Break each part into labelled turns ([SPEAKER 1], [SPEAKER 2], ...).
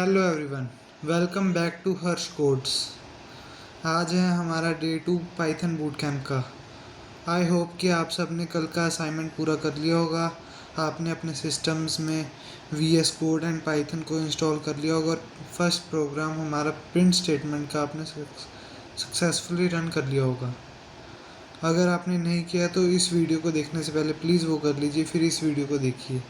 [SPEAKER 1] Hello everyone, welcome back to Harsh codes. आज है हमारा डे 2 पाइथन बूट कैंप का। आई होप कि आप सब ने कल का असाइनमेंट पूरा कर लिया होगा। आपने अपने सिस्टम्स में VS कोड एंड पाइथन को इंस्टॉल कर लिया होगा और फर्स्ट प्रोग्राम हमारा प्रिंट स्टेटमेंट का आपने सक्सेसफुली रन कर लिया होगा। अगर आपने नहीं किया तो इस वीडियो को देखने से पहले प्लीज़ वो कर लीजिए, फिर इस वीडियो को देखिए।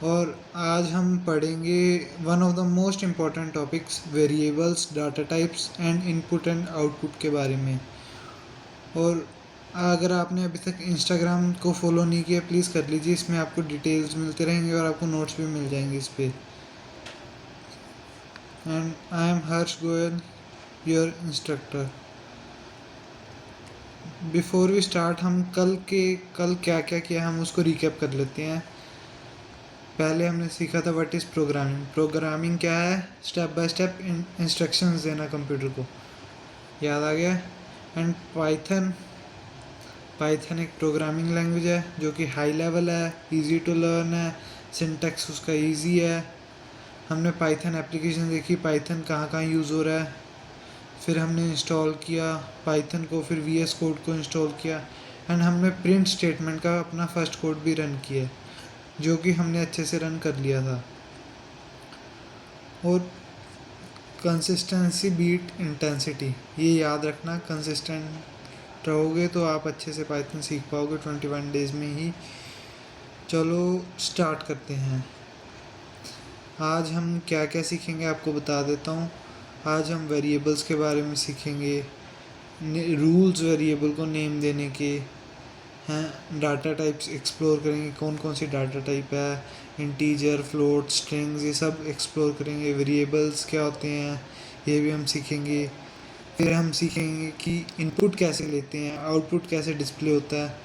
[SPEAKER 1] और आज हम पढ़ेंगे one of the most important topics variables, data types and input and output के बारे में। और अगर आपने अभी तक इंस्टाग्राम को फॉलो नहीं किया प्लीज़ कर लीजिए, इसमें आपको डिटेल्स मिलते रहेंगे और आपको नोट्स भी मिल जाएंगे इस पर। And I am Harsh Goyal, your instructor. Before we start, हम कल क्या क्या किया हम उसको रिकैप कर लेते हैं। पहले हमने सीखा था व्हाट इज़ प्रोग्रामिंग। प्रोग्रामिंग क्या है? स्टेप बाय स्टेप इंस्ट्रक्शंस देना कंप्यूटर को, याद आ गया। एंड पाइथन एक प्रोग्रामिंग लैंग्वेज है जो कि हाई लेवल है, इजी टू लर्न है, सिंटैक्स उसका इजी है। हमने पाइथन एप्लीकेशन देखी, पाइथन कहाँ कहाँ यूज़ हो रहा है। फिर हमने इंस्टॉल किया पाइथन को, फिर VS कोड को इंस्टॉल किया। एंड हमने प्रिंट स्टेटमेंट का अपना फर्स्ट कोड भी रन किया जो कि हमने अच्छे से रन कर लिया था। और कंसिस्टेंसी बीट इंटेंसिटी, ये याद रखना। कंसिस्टेंट रहोगे तो आप अच्छे से पाइथन सीख पाओगे 21 डेज़ में ही। चलो स्टार्ट करते हैं। आज हम क्या क्या सीखेंगे आपको बता देता हूँ। आज हम वेरिएबल्स के बारे में सीखेंगे, रूल्स वेरिएबल को नेम देने के हैं। डाटा टाइप्स एक्सप्लोर करेंगे, कौन कौन सी डाटा टाइप है, इंटीजर, फ्लोट, स्ट्रिंग्स, ये सब एक्सप्लोर करेंगे। वेरिएबल्स क्या होते हैं ये भी हम सीखेंगे। फिर हम सीखेंगे कि इनपुट कैसे लेते हैं, आउटपुट कैसे डिस्प्ले होता है।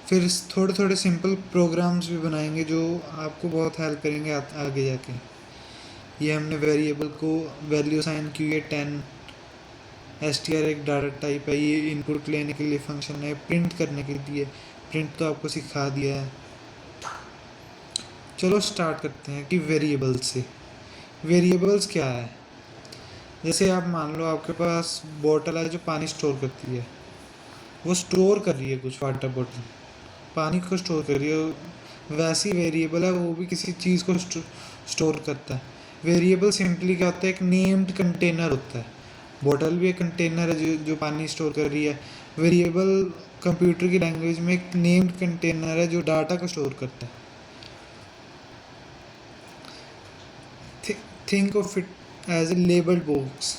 [SPEAKER 1] फिर थोड़े थोड़े सिंपल प्रोग्राम्स भी बनाएंगे जो आपको बहुत हेल्प करेंगे आगे जाके। ये हमने वेरिएबल को वैल्यू असाइन की है 10। str एक डाटा टाइप है, ये इनपुट लेने के लिए फंक्शन है, प्रिंट करने के लिए। प्रिंट तो आपको सिखा दिया है। चलो स्टार्ट करते हैं कि वेरिएबल्स से। वेरिएबल्स क्या है? जैसे आप मान लो आपके पास बोतल है जो पानी स्टोर करती है, वो स्टोर कर रही है कुछ, वाटर बोतल पानी को स्टोर कर रही है, वैसी वेरिएबल है, वो भी किसी चीज़ को स्टोर करता है। वेरिएबल सिंपली क्या होता है? एक नेम्ड कंटेनर होता है। बोतल भी एक कंटेनर है जो पानी स्टोर कर रही है। वेरिएबल कंप्यूटर की लैंग्वेज में एक नेम्ड कंटेनर है जो डाटा को स्टोर करता है। Think of it as a labelled box.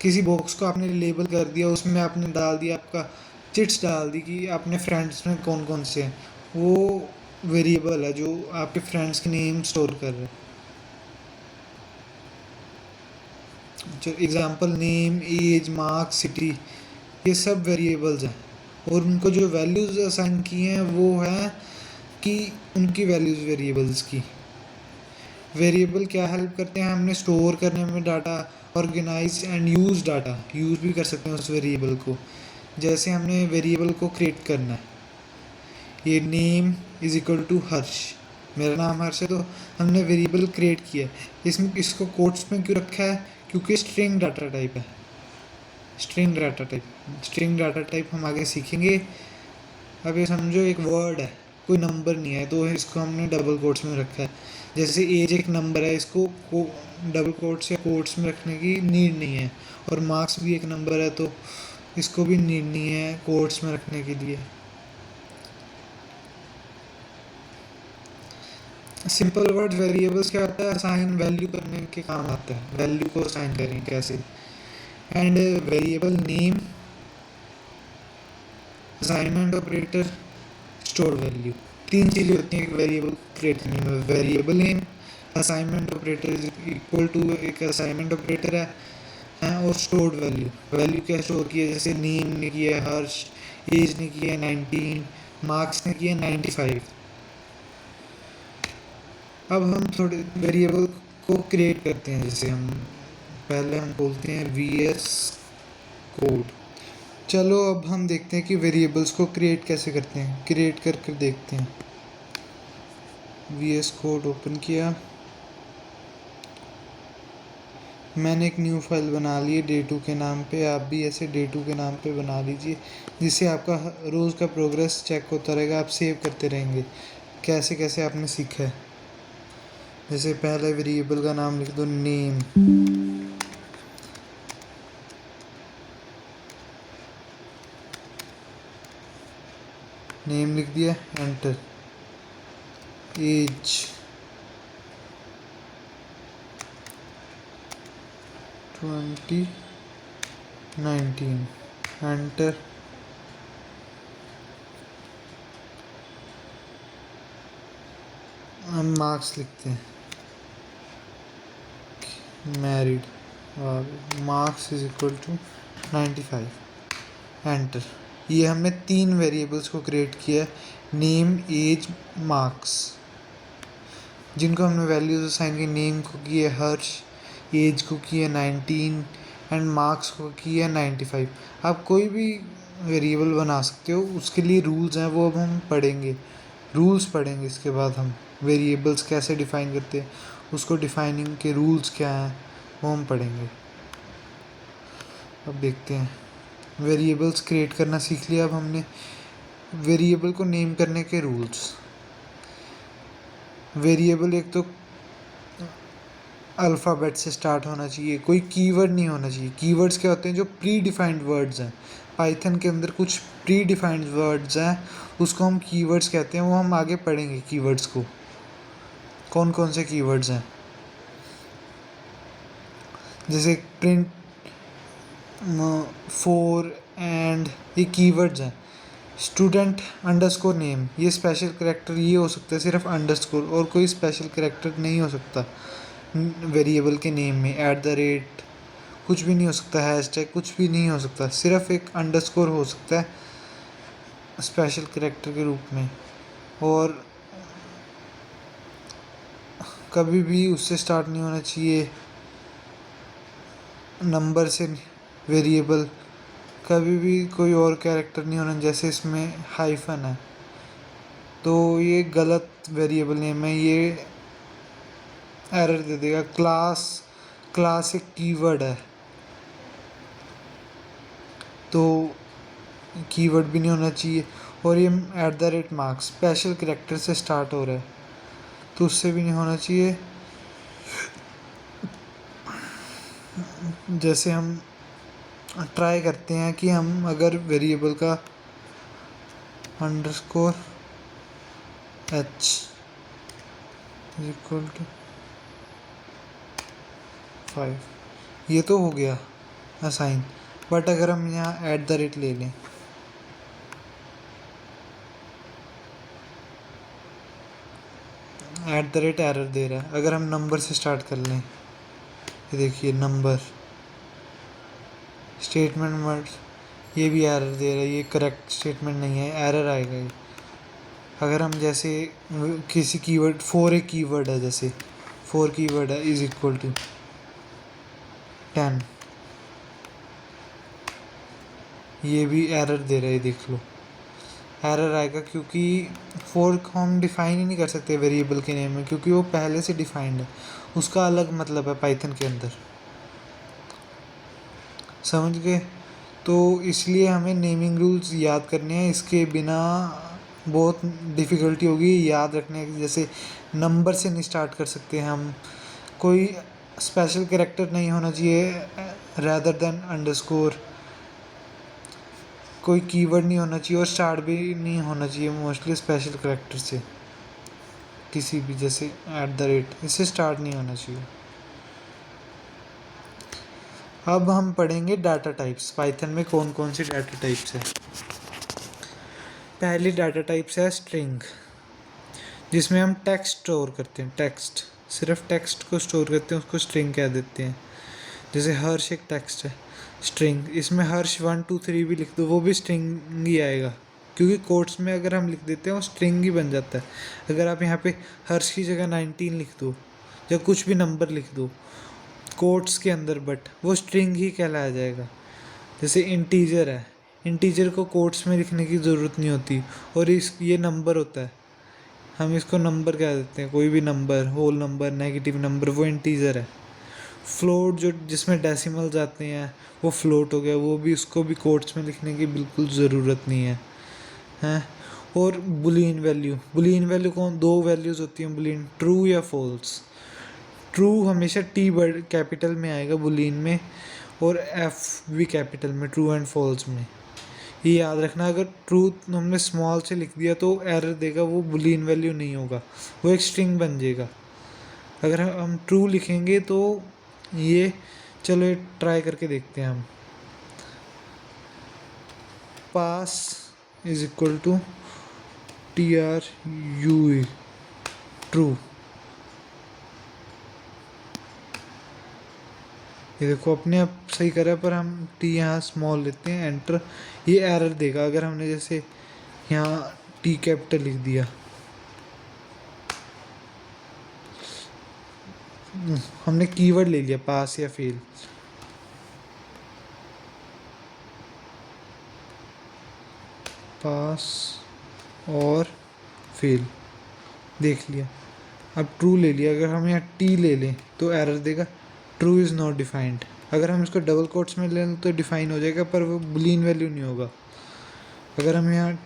[SPEAKER 1] किसी बॉक्स को आपने लेबल कर दिया, उसमें आपने डाल दिया, आपका चिट्स डाल दी कि अपने फ्रेंड्स में कौन कौन से हैं। वो वेरिएबल है जो आपके फ्रेंड्स के नेम स्टोर कर रहे हैं। जो example name, age, marks, city, ये सब वेरिएबल्स हैं। और उनको जो वैल्यूज़ असाइन की हैं वो है कि उनकी वैल्यूज़ वेरिएबल्स की। वेरिएबल क्या हेल्प करते हैं हमने स्टोर करने में data, organise and use data, use भी कर सकते हैं उस वेरिएबल को। जैसे हमने वेरिएबल को क्रिएट करना है, ये नेम इज इक्वल टू हर्ष, मेरा नाम हर्ष है, तो हमने वेरिएबल क्रिएट किया। इसको कोट्स में क्यों रखा है? क्योंकि स्ट्रिंग डाटा टाइप है। स्ट्रिंग डाटा टाइप हम आगे सीखेंगे। अब ये समझो एक वर्ड है, कोई नंबर नहीं है, तो इसको हमने डबल कोट्स में रखा है। जैसे एज एक नंबर है, इसको डबल कोट्स या कोट्स में रखने की नीड नहीं है। और मार्क्स भी एक नंबर है, तो इसको भी नीड नहीं है कोट्स में रखने के लिए। सिंपल वर्ड वेरिएबल्स क्या होता है? असाइन वैल्यू करने के काम आता है। वैल्यू को असाइन करें कैसे? And variable name, assignment operator, store value, तीन चीज़ें होती हैं एक वेरिएबल क्रिएट करने में। Variable name, assignment operator is equal to एक असाइनमेंट ऑपरेटर है और स्टोर्ड वैल्यू, वैल्यू क्या स्टोर की है? जैसे नेम ने किया है हर्ष, एज ने किया है 19, मार्क्स ने किया है 95। अब हम थोड़े वेरिएबल को क्रिएट करते हैं। जैसे पहले हम बोलते हैं VS कोड। चलो अब हम देखते हैं कि वेरिएबल्स को क्रिएट कैसे करते हैं। क्रिएट करके देखते हैं। VS कोड ओपन किया, मैंने एक न्यू फाइल बना ली है डे 2 के नाम पे, आप भी ऐसे डे 2 के नाम पे बना लीजिए, जिससे आपका रोज़ का प्रोग्रेस चेक होता रहेगा, आप सेव करते रहेंगे कैसे कैसे आपने सीखा है। जैसे पहले वेरिएबल का नाम लिख दो नेम, नेम लिख दिया, एंटर। Age 2019, enter. हम मार्क्स लिखते हैं, मैरिड, और marks is equal to 95, enter. ये हमने 3 वेरिएबल्स को क्रिएट किया है, नेम, एज, मार्क्स, जिनको हमने वैल्यूज असाइन की। नेम को किए हर्ष, एज को किए 19 एंड मार्क्स को किए 95। आप कोई भी वेरिएबल बना सकते हो, उसके लिए रूल्स हैं, वो अब हम पढ़ेंगे, रूल्स पढ़ेंगे इसके बाद हम वेरिएबल्स कैसे डिफ़ाइन करते हैं, उसको डिफ़ाइनिंग के रूल्स क्या हैं वो हम पढ़ेंगे। अब देखते हैं, वेरिएबल्स क्रिएट करना सीख लिया अब हमने। वेरिएबल को नेम करने के रूल्स, वेरिएबल एक तो अल्फ़ाबेट से स्टार्ट होना चाहिए, कोई कीवर्ड नहीं होना चाहिए। कीवर्ड्स क्या होते हैं, जो प्री डिफाइंड वर्ड्स हैं, पाइथन के अंदर कुछ प्री डिफाइंड वर्ड्स हैं, उसको हम कीवर्ड्स कहते हैं, वो हम आगे पढ़ेंगे कीवर्ड्स को, कौन कौन से कीवर्ड्स हैं। जैसे प्रिंट, फोर, एंड, ये कीवर्ड्स हैं। स्टूडेंट अंडरस्कोर नेम, ये स्पेशल करैक्टर ये हो सकता है, सिर्फ अंडरस्कोर, और कोई स्पेशल करैक्टर नहीं हो सकता वेरिएबल के नेम में। एट द रेट कुछ भी नहीं हो सकता, हैशटैग कुछ भी नहीं हो सकता, सिर्फ एक अंडरस्कोर हो सकता है स्पेशल करैक्टर के रूप में। और कभी भी उससे स्टार्ट नहीं होना चाहिए नंबर से वेरिएबल, कभी भी कोई और कैरेक्टर नहीं होना, जैसे इसमें हाइफन है तो ये गलत वेरिएबल नेम है, ये एरर दे देगा। क्लास एक कीवर्ड है तो कीवर्ड भी नहीं होना चाहिए। और ये at the rate marks special character से स्टार्ट हो रहा है तो उससे भी नहीं होना चाहिए। जैसे हम ट्राई करते हैं कि हम अगर वेरिएबल का अंडरस्कोर एच इक्वल टू 5, ये तो हो गया असाइन, बट अगर हम यहाँ एट द रेट ले लें, एट द रेट एरर दे रहा है। अगर हम नंबर से स्टार्ट कर लें, ये देखिए नंबर, स्टेटमेंट वर्ड, ये भी एरर दे रहा है, ये करेक्ट स्टेटमेंट नहीं है, एरर आएगा ये। अगर हम जैसे किसी कीवर्ड, फोर एक कीवर्ड है, जैसे फोर कीवर्ड है इज इक्वल टू 10, ये भी एरर दे रहा है, देख लो एरर आएगा, क्योंकि फोर को हम डिफ़ाइन ही नहीं कर सकते वेरिएबल के नेम में, क्योंकि वो पहले से डिफाइंड है, उसका अलग मतलब है पाइथन के अंदर, समझ गए। तो इसलिए हमें नेमिंग रूल्स याद करने हैं, इसके बिना बहुत डिफ़िकल्टी होगी याद रखने की। जैसे नंबर से नहीं स्टार्ट कर सकते हम, कोई स्पेशल कैरेक्टर नहीं होना चाहिए रैदर देन अंडरस्कोर, कोई कीवर्ड नहीं होना चाहिए, और स्टार्ट भी नहीं होना चाहिए मोस्टली स्पेशल कैरेक्टर से, किसी भी, जैसे एट द रेट, इससे स्टार्ट नहीं होना चाहिए। अब हम पढ़ेंगे डाटा टाइप्स, पाइथन में कौन कौन सी डाटा टाइप्स है। पहली डाटा टाइप्स है स्ट्रिंग, जिसमें हम टेक्स्ट स्टोर करते हैं, टेक्स्ट, सिर्फ टेक्स्ट को स्टोर करते हैं, उसको स्ट्रिंग कह देते हैं। जैसे हर्ष एक टेक्स्ट है, स्ट्रिंग, इसमें हर्ष 1 2 3 भी लिख दो वो भी स्ट्रिंग ही आएगा, क्योंकि कोट्स में अगर हम लिख देते हैं वो स्ट्रिंग ही बन जाता है। अगर आप यहाँ पे हर्ष की जगह 19 लिख दो या कुछ भी नंबर लिख दो कोट्स के अंदर, बट वो स्ट्रिंग ही कहलाया जाएगा। जैसे इंटीजर है, इंटीजर को कोट्स में लिखने की ज़रूरत नहीं होती, और ये नंबर होता है, हम इसको नंबर कह देते हैं, कोई भी number, whole number, negative number, वो इंटीजर है, फ्लोट जो जिसमें डेसिमल्स आते हैं वो फ्लोट हो गया, वो भी उसको भी कोट्स में लिखने की बिल्कुल ज़रूरत नहीं है हैं। और बुलियन वैल्यू कौन, दो वैल्यूज़ होती हैं बुलियन, ट्रू या फॉल्स। ट्रू हमेशा टी बड़ कैपिटल में आएगा बुलियन में, और एफ भी कैपिटल में, ट्रू एंड फॉल्स में। ये याद रखना, अगर ट्रू हमने स्मॉल से लिख दिया तो एरर देगा, वो बुलियन वैल्यू नहीं होगा, वो एक स्ट्रिंग बन जाएगा। अगर हम ट्रू लिखेंगे तो ये, चलो ये ट्राई करके देखते हैं हम। Pass is equal to TRUE, true. ये देखो अपने आप सही करा, पर हम टी यहाँ स्मॉल लेते हैं, एंटर, ये एरर देगा अगर हमने जैसे यहाँ टी कैपिटल लिख दिया। हमने कीवर्ड ले लिया पास या फेल, पास और फेल देख लिया। अब ट्रू ले लिया, अगर हम यहाँ टी ले लें तो एरर देगा, ट्रू इज़ नॉट डिफाइंड। अगर हम इसको डबल कोट्स में ले लें तो डिफाइन हो जाएगा, पर वो बुलियन वैल्यू नहीं होगा। अगर हम यहाँ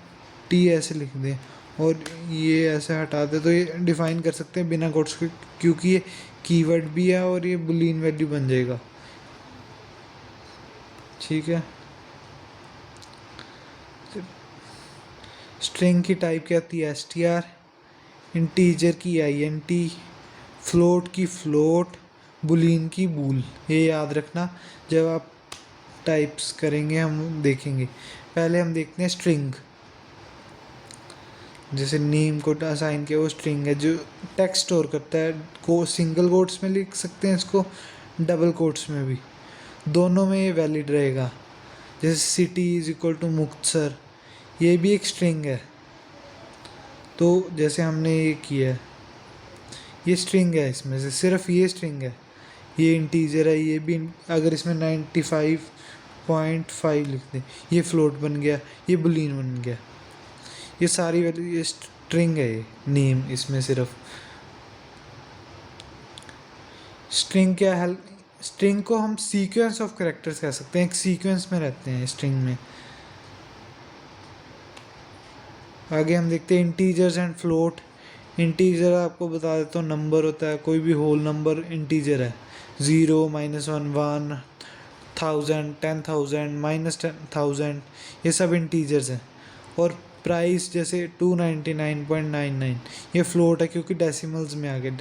[SPEAKER 1] टी ऐसे लिख दें और ये ऐसे हटा दें तो ये डिफाइन कर सकते हैं बिना कोट्स के, क्योंकि ये कीवर्ड भी है और ये बुलियन वैल्यू बन जाएगा। ठीक है। स्ट्रिंग की टाइप क्या आती है, str, इंटीजर की int, फ्लोट की फ्लोट, बुलियन की बूल। ये याद रखना जब आप टाइप्स करेंगे, हम देखेंगे। पहले हम देखते हैं स्ट्रिंग, जैसे नेम को असाइन किया, वो स्ट्रिंग है जो टेक्स्ट स्टोर करता है। को सिंगल कोट्स में लिख सकते हैं इसको, डबल कोट्स में भी, दोनों में ये वैलिड रहेगा। जैसे city is equal to Muktsar, ये भी एक स्ट्रिंग है। तो जैसे हमने ये किया है, ये स्ट्रिंग है, इसमें से सिर्फ ये स्ट्रिंग है, ये इंटीजर है, ये भी। अगर इसमें 95.5 लिख दें, ये फ्लोट बन गया, ये बुलियन बन गया। ये सारी वैल्यू, ये स्ट्रिंग है, ये नेम इसमें सिर्फ। स्ट्रिंग क्या है, स्ट्रिंग को हम सीक्वेंस ऑफ कैरेक्टर्स कह सकते हैं, एक सीक्वेंस में रहते हैं स्ट्रिंग में। आगे हम देखते हैं इंटीजर्स एंड फ्लोट। इंटीजर आपको बता देता हूँ नंबर होता है, कोई भी होल नंबर इंटीजर है, 0, -1, 1, 1000, 10,000, -10,000, ये सब इंटीजर्स हैं। और प्राइस जैसे 299.99, ये फ्लोट है क्योंकि डेसिमल्स में आ गए।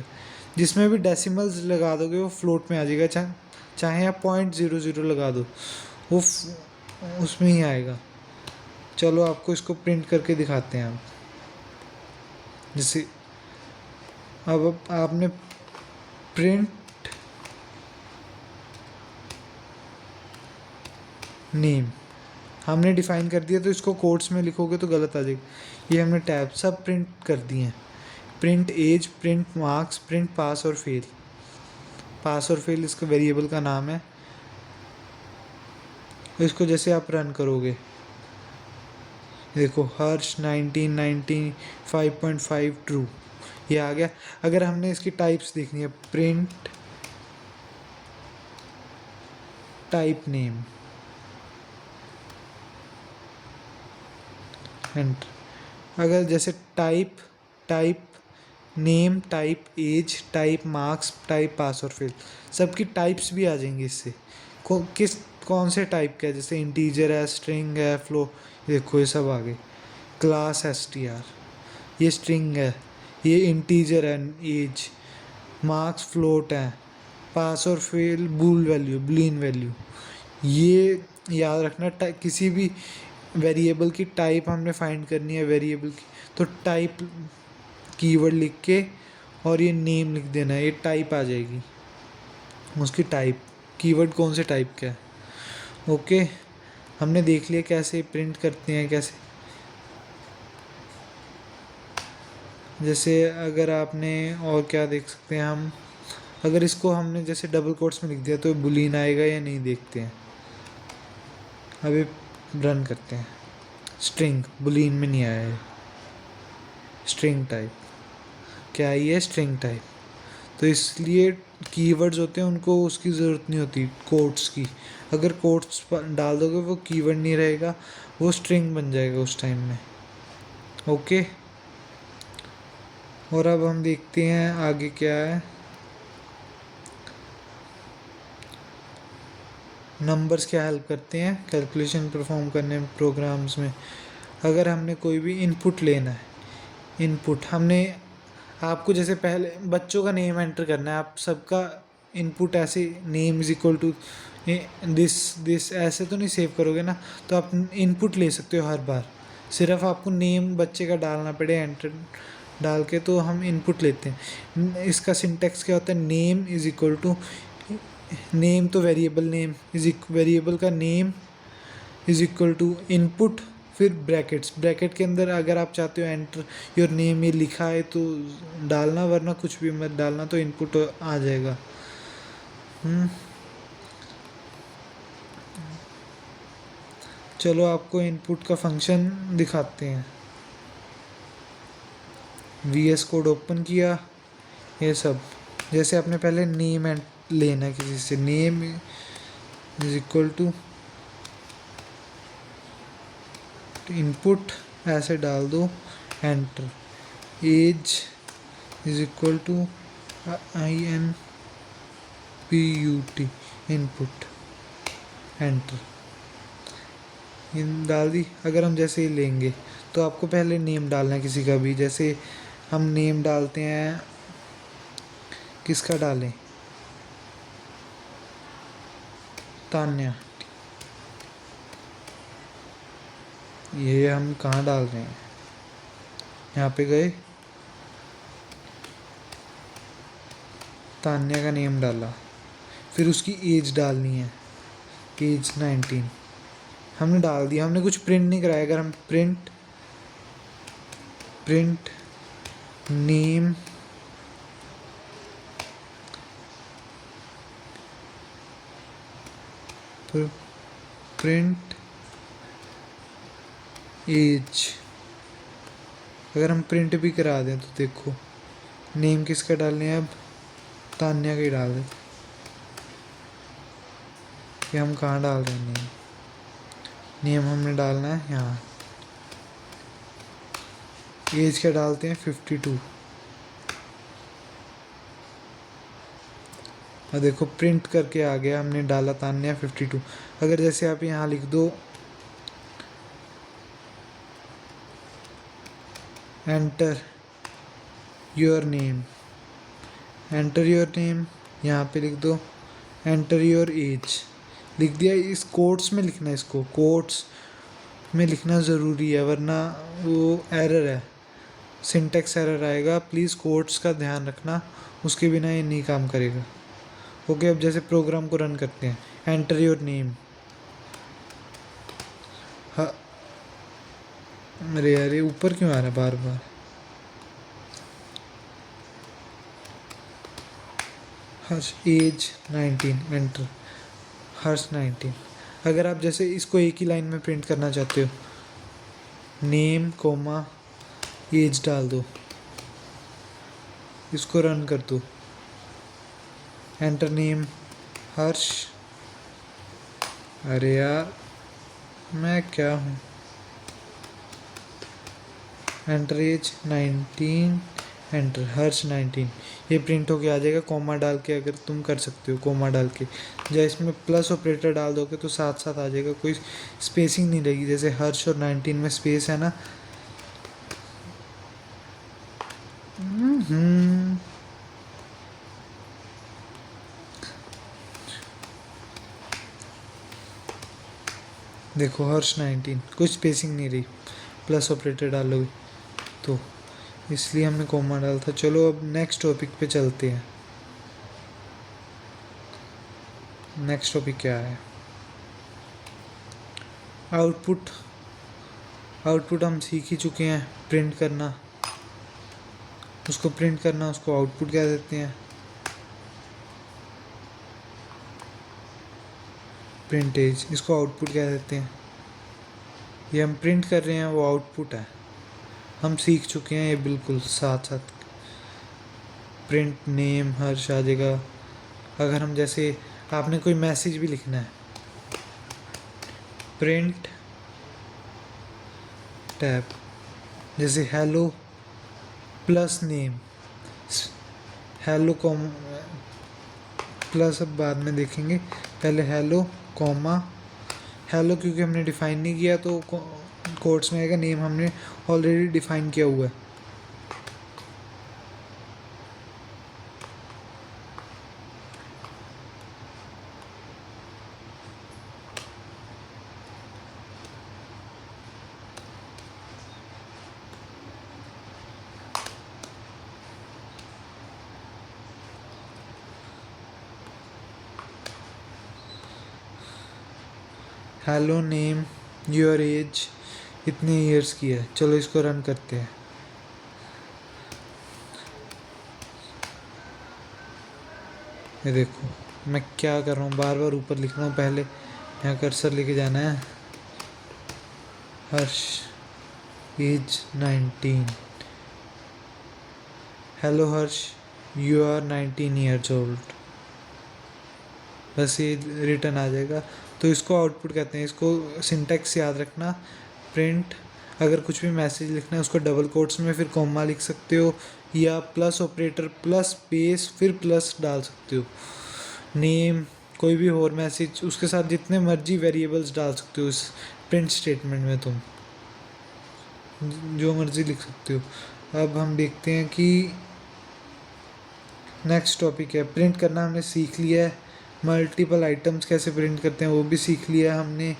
[SPEAKER 1] जिसमें भी डेसिमल्स लगा दोगे वो फ्लोट में आ जाएगा, चाहे आप 0.00 लगा दो, वो उसमें ही आएगा। चलो आपको इसको प्रिंट करके दिखाते हैं हम। जैसे अब आपने प्रिंट नेम हमने डिफ़ाइन कर दिया, तो इसको कोट्स में लिखोगे तो गलत आ जाएगा। ये हमने टैब सब प्रिंट कर दिए हैं, print age, print marks, print pass और फेल। पास और फेल इसका वेरिएबल का नाम है। इसको जैसे आप रन करोगे, देखो हर्ष 1995.5 ट्रू, ये आ गया। अगर हमने इसकी टाइप्स देखनी है, प्रिंट टाइप नेम, एंटर। अगर जैसे type name, type age, type marks, type pass और फेल, सबकी टाइप्स भी आ जाएंगी इससे। कौन से टाइप का है, जैसे इंटीजर है, स्ट्रिंग है, फ्लो, देखो ये सब आ गए। क्लास str, ये स्ट्रिंग है, ये इंटीजर है, एज, मार्क्स फ्लोट है, पास और फेल बूल वैल्यू, बुलियन वैल्यू। ये याद रखना, किसी भी वेरिएबल की टाइप हमने फाइंड करनी है वेरिएबल की, तो टाइप कीवर्ड लिख के और ये नेम लिख देना है, ये टाइप आ जाएगी उसकी टाइप, कीवर्ड कौन से टाइप का है। ओके, हमने देख लिया कैसे प्रिंट करते हैं, कैसे। जैसे अगर आपने और क्या देख सकते हैं हम, अगर इसको हमने जैसे डबल कोट्स में लिख दिया तो बुलियन आएगा या नहीं, देखते हैं। अभी रन करते हैं, स्ट्रिंग बुलियन में नहीं आया है, स्ट्रिंग टाइप क्या है, ये स्ट्रिंग टाइप। तो इसलिए कीवर्ड्स होते हैं उनको उसकी ज़रूरत नहीं होती कोट्स की। अगर कोट्स डाल दोगे वो कीवर्ड नहीं रहेगा, वो स्ट्रिंग बन जाएगा उस टाइम में। ओके, और अब हम देखते हैं आगे क्या है। नंबर्स क्या हेल्प करते हैं कैलकुलेशन परफॉर्म करने में प्रोग्राम्स में। अगर हमने कोई भी इनपुट लेना है, इनपुट हमने आपको जैसे पहले बच्चों का नेम एंटर करना है, आप सबका इनपुट ऐसे name is equal to this this ऐसे तो नहीं सेव करोगे ना, तो आप इनपुट ले सकते हो हर बार। सिर्फ आपको नेम बच्चे का डालना पड़े एंटर डाल के, तो हम इनपुट लेते हैं। इसका सिंटेक्स क्या होता है, name is equal to, name तो वेरिएबल नेम इज वेरिएबल का name is equal to input, फिर ब्रैकेट्स, ब्रैकेट के अंदर अगर आप चाहते हो एंटर योर नेम ये लिखा है तो डालना, वरना कुछ भी मत डालना, तो इनपुट आ जाएगा। चलो आपको इनपुट का फंक्शन दिखाते हैं। VS कोड ओपन किया, ये सब जैसे आपने पहले नेम एंड लेना है किसी से, name is equal to input ऐसे डाल दो, enter, age is equal to INPUT input, enter, इन डाल दी। अगर हम जैसे ही लेंगे तो आपको पहले नेम डालना है किसी का भी, जैसे हम नेम डालते हैं, किसका डालें, तान्या, ये हम कहाँ डाल रहे हैं, यहाँ पे गए, तान्या का नेम डाला, फिर उसकी एज डालनी है, एज 19 हमने डाल दिया, हमने कुछ प्रिंट नहीं कराया। अगर हम प्रिंट नेम प्रिंट एज, अगर हम प्रिंट भी करा दें तो देखो नेम किसका डालने हैं, अब तान्या का ही डाल देते। ये हम कहाँ डाल रहे हैं, नेम हमने डालना है यहाँ, एज क्या डालते हैं 52, और देखो प्रिंट करके आ गया, हमने डाला तान्या 52। अगर जैसे आप यहाँ लिख दो enter your name, enter your name, यहाँ पे लिख दो एंटर योर एज, लिख दिया। इस कोट्स में लिखना है, इसको कोट्स में लिखना ज़रूरी है, वरना वो एरर है, सिंटेक्स एरर आएगा। प्लीज़ कोट्स का ध्यान रखना, उसके बिना ये नहीं काम करेगा। ओके, अब जैसे प्रोग्राम को रन करते हैं, एंटर योर नेम, हाँ अरे यार ये ऊपर क्यों आ रहा है बार बार, हर्ष एज 19, एंटर, हर्ष 19। अगर आप जैसे इसको एक ही लाइन में प्रिंट करना चाहते हो, नेम कोमा एज डाल दो, इसको रन कर दो, एंटर नेम हर्ष, अरे यार मैं क्या हूँ, एंटर एज 19, एंटर हर्ष 19, ये प्रिंट होके आ जाएगा। कोमा डाल के अगर तुम कर सकते हो, कोमा डाल के जैसे इसमें प्लस ऑपरेटर डाल दोगे तो साथ साथ आ जाएगा, कोई स्पेसिंग नहीं रहेगी। जैसे हर्ष और 19 में स्पेस है ना, देखो हर्ष 19 कोई स्पेसिंग नहीं रही, प्लस ऑपरेटर डालोगे तो, इसलिए हमने कोमा डाला था। चलो अब नेक्स्ट टॉपिक पे चलते हैं। नेक्स्ट टॉपिक क्या है, आउटपुट। आउटपुट हम सीख ही चुके हैं, प्रिंट करना, उसको प्रिंट करना, उसको आउटपुट कह देते हैं। प्रिंटेज, इसको आउटपुट कह देते हैं। ये हम प्रिंट कर रहे हैं, वो आउटपुट है, हम सीख चुके हैं ये बिल्कुल साथ साथ। प्रिंट नेम हर्ष आ जाएगा, अगर हम जैसे आपने कोई मैसेज भी लिखना है, प्रिंट टैब, जैसे hello plus name, hello com plus अब बाद में देखेंगे, पहले हेलो कॉमा हेलो, क्योंकि हमने डिफ़ाइन नहीं किया तो कोट्स में आएगा, नेम हमने ऑलरेडी डिफ़ाइन किया हुआ है। हेलो नेम, योर एज इतने ईयर्स की है। चलो इसको रन करते हैं। ये देखो मैं क्या कर रहा हूँ, बार बार ऊपर लिख रहा हूँ, पहले यहाँ कर्सर लेके जाना है। Harsh age 19, hello Harsh you are 19 years old, बस ये रिटर्न आ जाएगा। तो इसको आउटपुट कहते हैं। इसको सिंटैक्स याद रखना, प्रिंट, अगर कुछ भी मैसेज लिखना है उसको डबल कोट्स में फिर कॉमा लिख सकते हो, या प्लस ऑपरेटर प्लस स्पेस फिर प्लस डाल सकते हो। नेम, कोई भी और मैसेज, उसके साथ जितने मर्जी वेरिएबल्स डाल सकते हो इस प्रिंट स्टेटमेंट में, तुम जो मर्जी लिख सकते हो। अब हम देखते हैं कि नेक्स्ट टॉपिक है प्रिंट करना, हमने सीख लिया है। मल्टीपल आइटम्स कैसे प्रिंट करते हैं वो भी सीख लिया है हमने।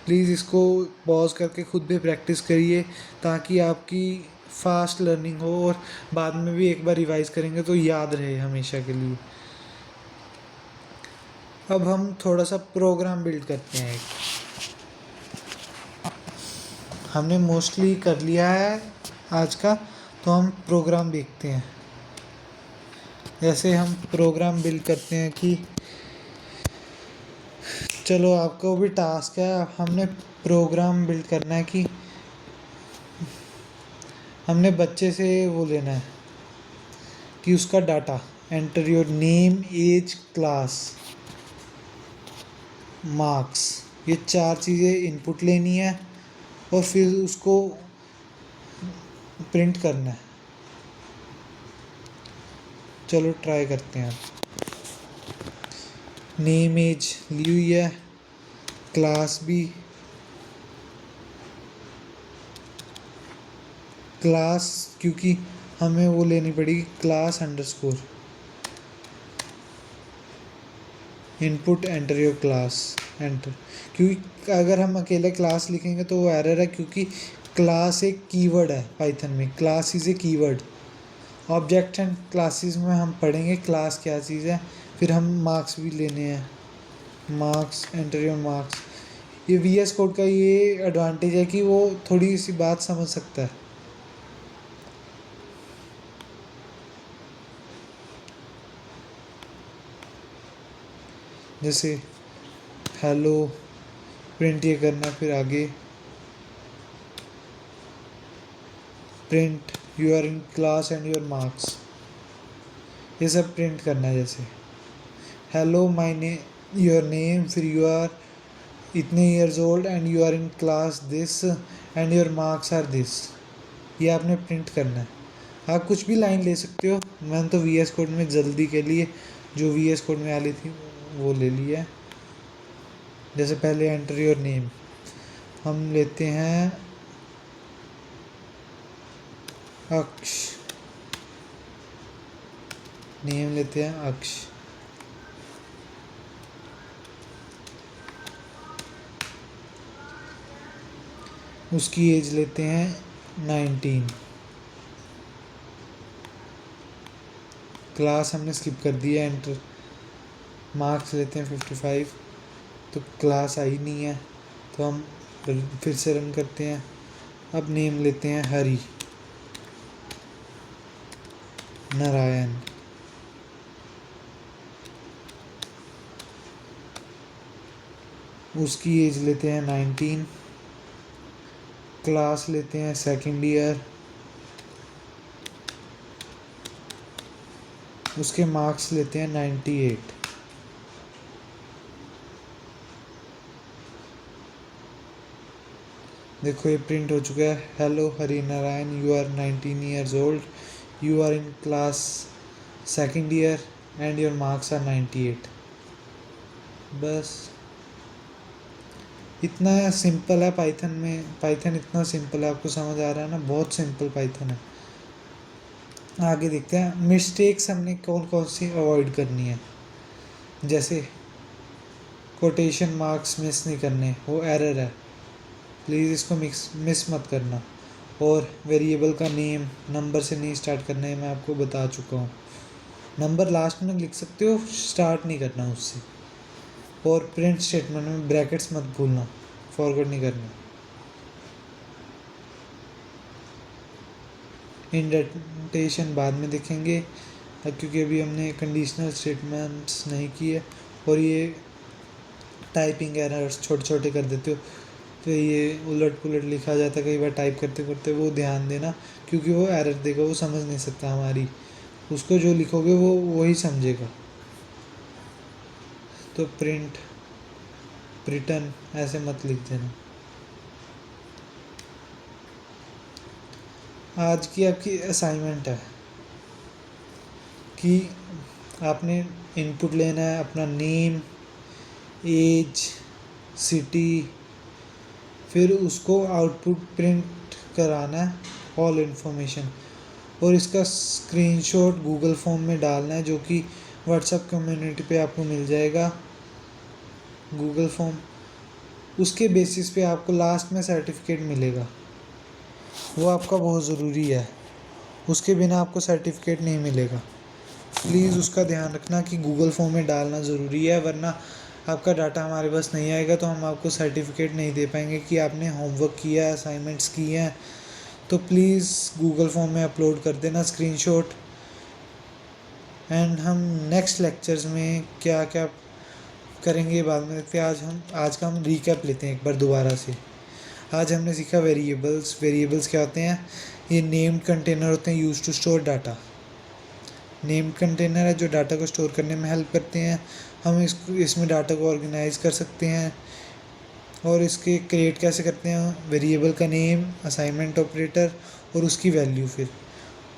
[SPEAKER 1] प्लीज़ इसको पॉज करके खुद भी प्रैक्टिस करिए ताकि आपकी फास्ट लर्निंग हो, और बाद में भी एक बार रिवाइज करेंगे तो याद रहे हमेशा के लिए। अब हम थोड़ा सा प्रोग्राम बिल्ड करते हैं। हमने मोस्टली कर लिया है आज का, तो हम प्रोग्राम देखते हैं। जैसे हम प्रोग्राम बिल्ड करते हैं कि चलो आपको भी टास्क है, हमने प्रोग्राम बिल्ड करना है कि हमने बच्चे से वो लेना है कि उसका data, enter your name age class marks, ये 4 चीज़ें इनपुट लेनी है और फिर उसको प्रिंट करना है। चलो ट्राई करते हैं। नेम एज ली हुई है, क्लास भी, क्लास क्योंकि हमें वो लेनी पड़ेगी class underscore, input enter your class, enter, क्योंकि अगर हम अकेले क्लास लिखेंगे तो वो एरर है, क्योंकि क्लास एक कीवर्ड है पाइथन में, class is a keyword. Object and classes में हम पढ़ेंगे क्लास क्या चीज़ है। फिर हम मार्क्स भी लेने हैं, मार्क्स, एंटर योर मार्क्स। ये VS कोड का ये एडवांटेज है कि वो थोड़ी सी बात समझ सकता है। जैसे हेलो प्रिंट ये करना, फिर आगे print you are in class and your marks, ये सब प्रिंट करना है। जैसे hello my name your name, फिर यू आर इतने years old and you are in class this and your marks are this, ये आपने प्रिंट करना है। आप कुछ भी लाइन ले सकते हो, मैंने तो VS कोड में जल्दी के लिए जो VS कोड में वाली थी वो ले ली है। जैसे पहले एंटर योर नेम, हम लेते हैं अक्ष, नेम लेते हैं अक्ष, उसकी एज लेते हैं 19, क्लास हमने स्किप कर दिया, एंटर, मार्क्स लेते हैं 55, तो क्लास आई नहीं है तो हम फिर से रन करते हैं। अब नेम लेते हैं हरी नारायण, उसकी एज लेते हैं 19, क्लास लेते हैं सेकेंड ईयर, उसके मार्क्स लेते हैं 98। देखो ये प्रिंट हो चुका है, hello Hari Narayan, you are 19 years old, you are in class second year and your marks are 98। बस इतना सिंपल है पाइथन में। पाइथन इतना सिंपल है, आपको समझ आ रहा है ना, बहुत सिंपल पाइथन है। आगे देखते हैं मिस्टेक्स हमने कौन कौन सी अवॉइड करनी है। जैसे कोटेशन मार्क्स मिस नहीं करने, वो एरर है, प्लीज़ इसको मिस मत करना। और वेरिएबल का नेम नंबर से नहीं स्टार्ट करना है, मैं आपको बता चुका हूँ। नंबर लास्ट में लिख सकते हो, स्टार्ट नहीं करना उससे। और प्रिंट स्टेटमेंट में ब्रैकेट्स मत भूलना, फॉरवर्ड नहीं करना। इंडेंटेशन बाद में देखेंगे क्योंकि अभी हमने कंडीशनल स्टेटमेंट्स नहीं किए। और ये टाइपिंग एरर्स छोटे छोटे कर देते हो, तो ये उलट पुलट लिखा जाता है कई बार टाइप करते करते, वो ध्यान देना क्योंकि वो एरर देगा, वो समझ नहीं सकता हमारी, उसको जो लिखोगे वो वही समझेगा। तो प्रिंट रिटर्न ऐसे मत लिख देना। आज की आपकी असाइनमेंट है कि आपने इनपुट लेना है अपना नेम, एज, सिटी, फिर उसको आउटपुट प्रिंट कराना है, ऑल इन्फॉर्मेशन। और इसका स्क्रीनशॉट गूगल फॉर्म में डालना है, जो कि व्हाट्सएप कम्युनिटी पे आपको मिल जाएगा गूगल फॉर्म। उसके बेसिस पे आपको लास्ट में सर्टिफिकेट मिलेगा, वो आपका बहुत ज़रूरी है, उसके बिना आपको सर्टिफिकेट नहीं मिलेगा। प्लीज़ उसका ध्यान रखना कि गूगल फॉर्म में डालना ज़रूरी है, वरना आपका डाटा हमारे पास नहीं आएगा तो हम आपको सर्टिफिकेट नहीं दे पाएंगे कि आपने होमवर्क किया है, असाइनमेंट्स किए हैं। तो प्लीज़ गूगल फॉर्म में अपलोड कर देना स्क्रीनशॉट। एंड हम नेक्स्ट लेक्चर्स में क्या क्या करेंगे बाद में देखते हैं। आज का हम रिकैप लेते हैं एक बार दोबारा से। आज हमने सीखा वेरिएबल्स। वेरिएबल्स क्या होते हैं? ये नेम्ड कंटेनर होते हैं used to store data. Named container है जो डाटा को स्टोर करने में हेल्प करते हैं। हम इसमें डाटा को ऑर्गेनाइज कर सकते हैं। और इसके क्रिएट कैसे करते हैं? वेरिएबल का नेम, असाइनमेंट ऑपरेटर और उसकी वैल्यू फिर।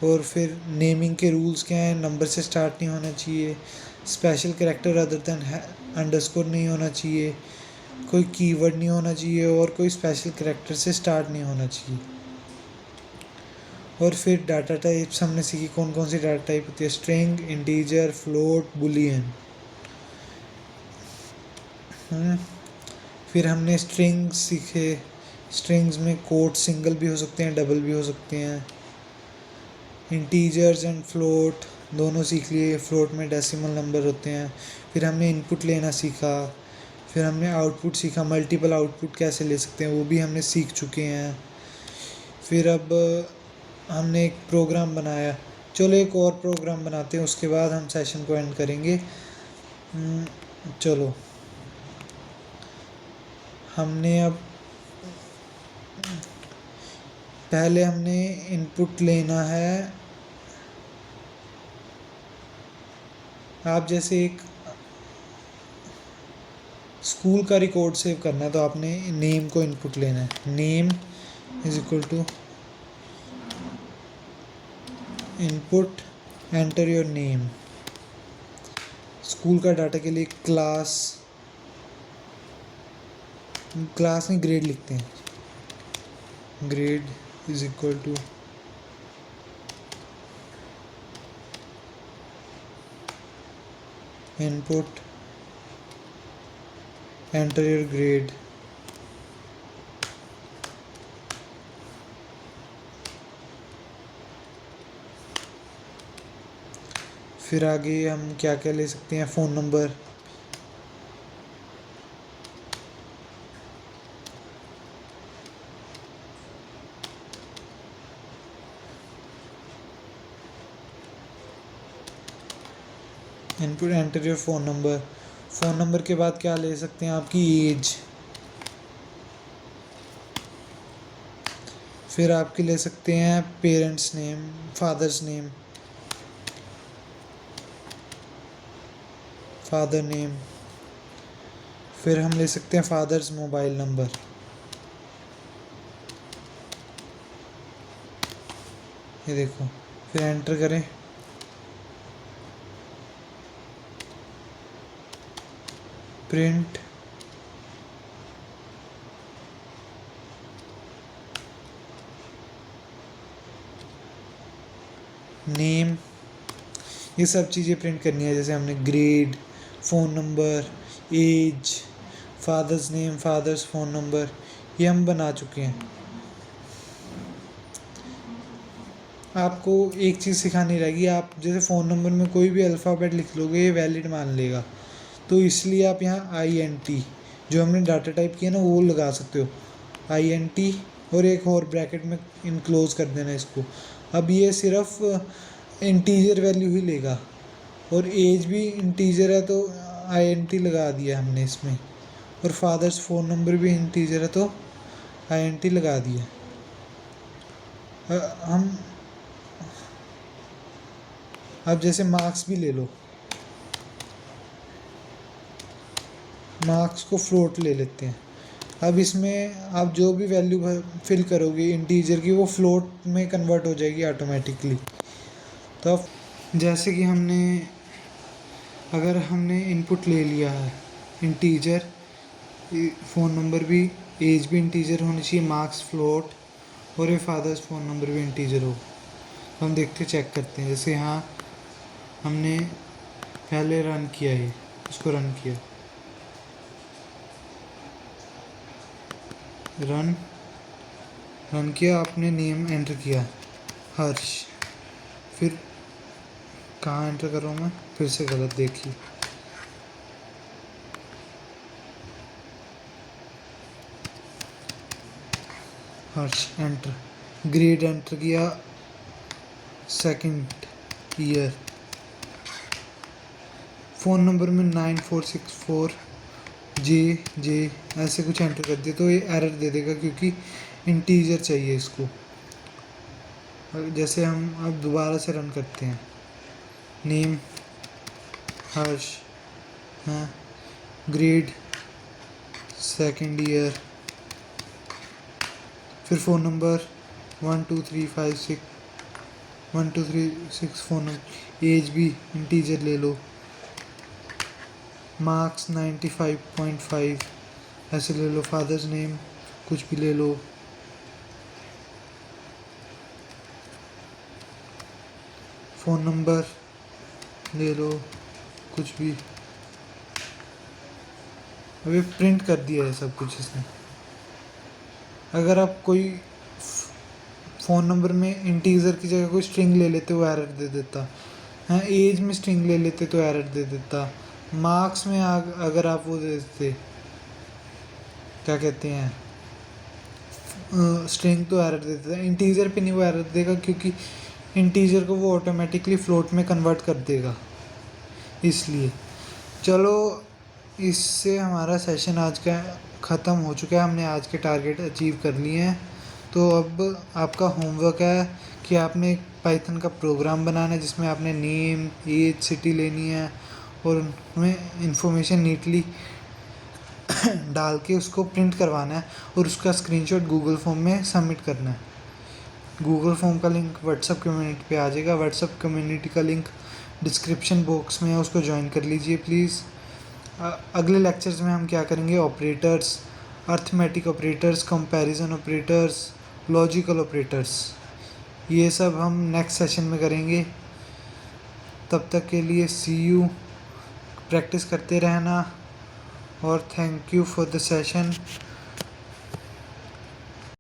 [SPEAKER 1] और फिर नेमिंग के रूल्स क्या हैं? नंबर से स्टार्ट नहीं होना चाहिए, special character other than underscore नहीं होना चाहिए, कोई कीवर्ड नहीं होना चाहिए और कोई स्पेशल कैरेक्टर से स्टार्ट नहीं होना चाहिए। और फिर डाटा टाइप्स हमने सीखी, कौन कौन सी डाटा टाइप होती है? String, integer, float, Boolean. फिर हमने स्ट्रिंग्स सीखे। स्ट्रिंग्स में कोट सिंगल भी हो सकते हैं, डबल भी हो सकते हैं। इंटीजर्स एंड फ्लोट दोनों सीख लिए। फ्लोट में डेसिमल नंबर होते हैं। फिर हमने इनपुट लेना सीखा। फिर हमने आउटपुट सीखा, मल्टीपल आउटपुट कैसे ले सकते हैं वो भी हमने सीख चुके हैं। फिर अब हमने एक प्रोग्राम बनाया। चलो एक और प्रोग्राम बनाते हैं, उसके बाद हम सेशन को एंड करेंगे। चलो हमने अब पहले हमने इनपुट लेना है। आप जैसे एक स्कूल का रिकॉर्ड सेव करना है तो आपने नेम को इनपुट लेना है। Name is equal to input, enter your name. School का डाटा के लिए क्लास नहीं ग्रेड लिखते हैं। Grade is equal to input, enter your grade. फिर आगे हम क्या क्या ले सकते हैं? Phone number, input, enter your phone number. Phone number के बाद क्या ले सकते हैं? आपकी एज। फिर आपके ले सकते हैं parents name, father's name, father name. फिर हम ले सकते हैं फादर्स मोबाइल नंबर। ये देखो, फिर एंटर करें, प्रिंट नेम, ये सब चीज़ें प्रिंट करनी है। जैसे हमने grade, phone number, age, father's name, father's phone number, ये हम बना चुके हैं। आपको एक चीज़ सिखानी रहेगी, आप जैसे फ़ोन नंबर में कोई भी अल्फ़ाबेट लिख लोगे ये वैलिड मान लेगा, तो इसलिए आप यहाँ INT जो हमने डाटा टाइप किया ना वो लगा सकते हो, INT, और एक और ब्रैकेट में इनक्लोज कर देना इसको। अब ये सिर्फ इंटीजर वैल्यू ही लेगा, और एज भी इंटीजर है तो INT लगा दिया हमने इसमें, और फादर्स फ़ोन नंबर भी इंटीजर है तो INT लगा दिया। हम अब जैसे मार्क्स भी ले लो, मार्क्स को फ्लोट ले लेते हैं। अब इसमें आप जो भी वैल्यू फिल करोगे इंटीजर की वो फ्लोट में कन्वर्ट हो जाएगी ऑटोमेटिकली। तो अब जैसे कि अगर हमने इनपुट ले लिया है इंटीजर, फ़ोन नंबर भी, एज भी इंटीजर होनी चाहिए, मार्क्स फ्लोट, और ये फादर्स फ़ोन नंबर भी इंटीजर हो, तो हम देखते चेक करते हैं। जैसे यहाँ हमने पहले रन किया, है इसको रन किया, आपने नेम एंटर किया हर्ष, फिर कहाँ एंटर कर रहा हूँ मैं, फिर से गलत, देखिए हर्ष एंटर, ग्रेड एंटर किया, सेकंड ईयर, फ़ोन नंबर में 9464 जे ऐसे कुछ एंटर कर दिया तो ये एरर दे देगा क्योंकि इंटीजर चाहिए इसको। जैसे हम अब दोबारा से रन करते हैं, नेम हर्ष, हाँ, ग्रेड सेकंड ईयर, फिर phone number 12356 phone number, age भी इंटीजर ले लो, मार्क्स 95.5 ऐसे ले लो, फादर्स नेम कुछ भी ले लो, फ़ोन नंबर ले लो कुछ भी। अभी प्रिंट कर दिया है सब कुछ इसने। अगर आप कोई फ़ोन नंबर में इंटीजर की जगह कोई स्ट्रिंग ले लेते वो एरर दे देता, हाँ, एज में स्ट्रिंग ले लेते तो एरर दे देता, मार्क्स में अगर आप वो दे देते क्या कहते हैं स्ट्रिंग तो एरर दे देता, इंटीजर पे नहीं वो एरर देगा क्योंकि इंटीजर को वो ऑटोमेटिकली फ्लोट में कन्वर्ट कर देगा, इसलिए। चलो, इससे हमारा सेशन आज का ख़त्म हो चुका है, हमने आज के टारगेट अचीव कर लिए हैं। तो अब आपका होमवर्क है कि आपने एक पाइथन का प्रोग्राम बनाना है जिसमें आपने नेम, एज, सिटी लेनी है और उनमें इंफॉर्मेशन नीटली डाल के उसको प्रिंट करवाना है और उसका स्क्रीनशॉट गूगल फॉर्म में सबमिट करना है। गूगल फॉर्म का लिंक व्हाट्सएप कम्युनिटी पे आ जाएगा, व्हाट्सएप कम्युनिटी का लिंक डिस्क्रिप्शन बॉक्स में है, उसको ज्वाइन कर लीजिए प्लीज़। अगले लेक्चर्स में हम क्या करेंगे, operators, arithmetic operators, comparison operators, logical operators, ये सब हम नेक्स्ट सेशन में करेंगे। तब तक के लिए सी यू, प्रैक्टिस करते रहना और thank you for the session.